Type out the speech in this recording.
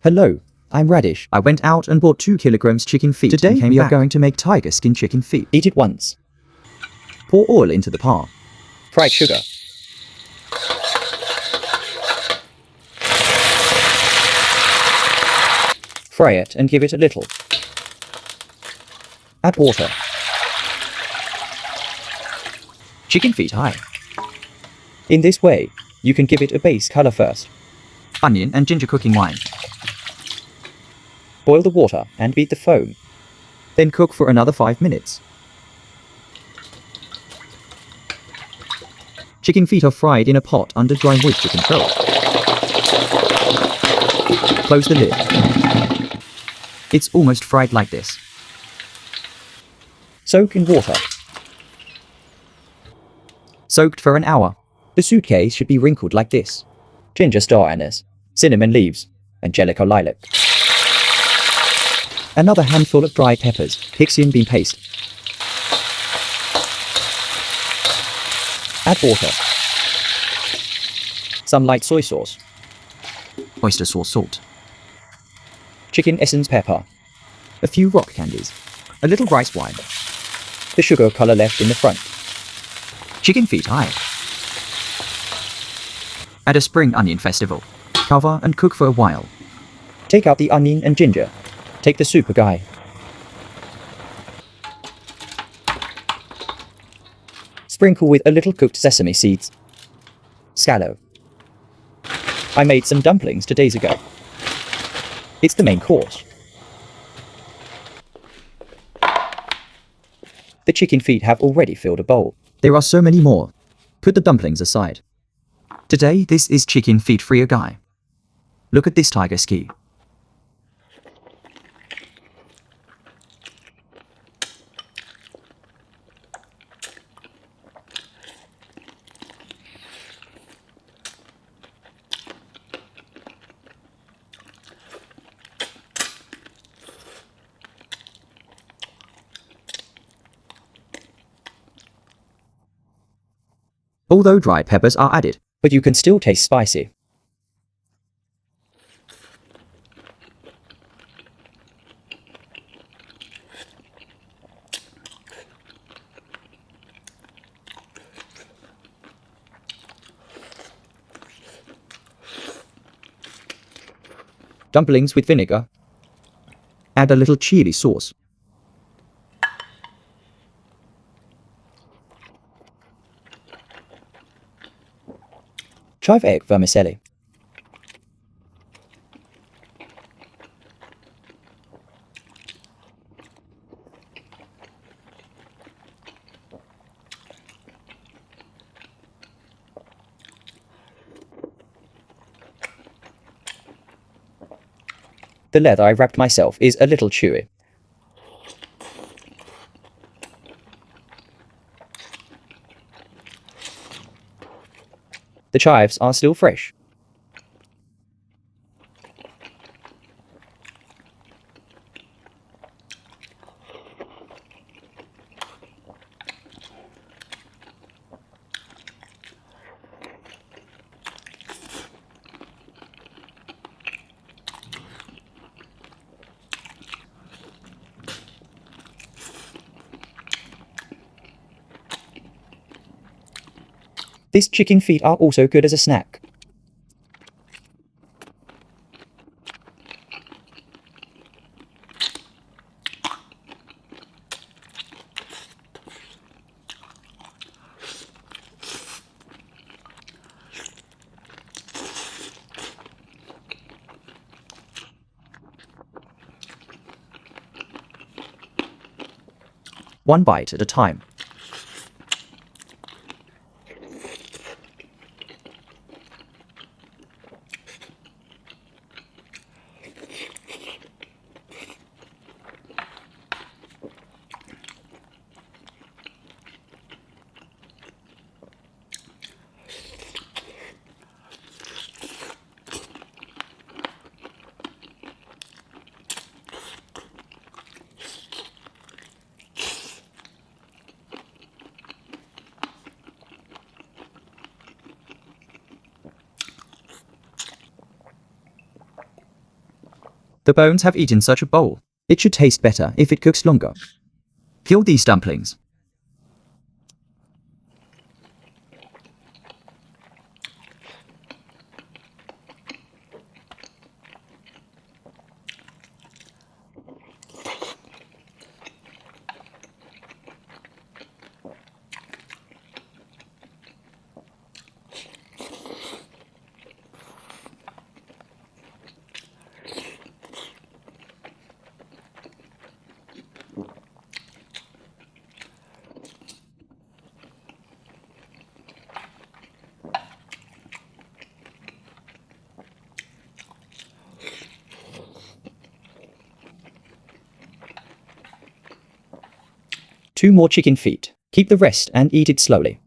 Hello, I'm Radish. I went out and bought 2 kilograms chicken feet. Today we are going to make tiger skin chicken feet. Eat it once. Pour oil into the pan. Fried sugar. Fry it and give it a little. Add water. Chicken feet high. In this way, you can give it a base color first. Onion and ginger cooking wine. Boil the water and beat the foam. Then cook for another 5 minutes. Chicken feet are fried in a pot under dry moisture control. Close the lid. It's almost fried like this. Soak in water. Soaked for an hour. The suitcase should be wrinkled like this. Ginger star anise, cinnamon leaves, Angelica lilac. Another handful of dry peppers, pixie bean paste. Add water. Some light soy sauce. Oyster sauce salt. Chicken essence pepper. A few rock candies. A little rice wine. The sugar color left in the front. Chicken feet high. At a spring onion festival. Cover and cook for a while. Take out the onion and ginger. Take the super guy. Sprinkle with a little cooked sesame seeds. Scallow. I made some dumplings 2 days ago. It's the main course. The chicken feet have already filled a bowl. There are so many more. Put the dumplings aside. Today, this is chicken feet for a guy. Look at this tiger ski. Although dry peppers are added, but you can still taste spicy. Dumplings with vinegar. Add a little chili sauce. Chive egg vermicelli. The leather I wrapped myself is a little chewy. The chives are still fresh. These chicken feet are also good as a snack. One bite at a time. The bones have eaten such a bowl. It should taste better if it cooks longer. Peel these dumplings. Two more chicken feet. Keep the rest and eat it slowly.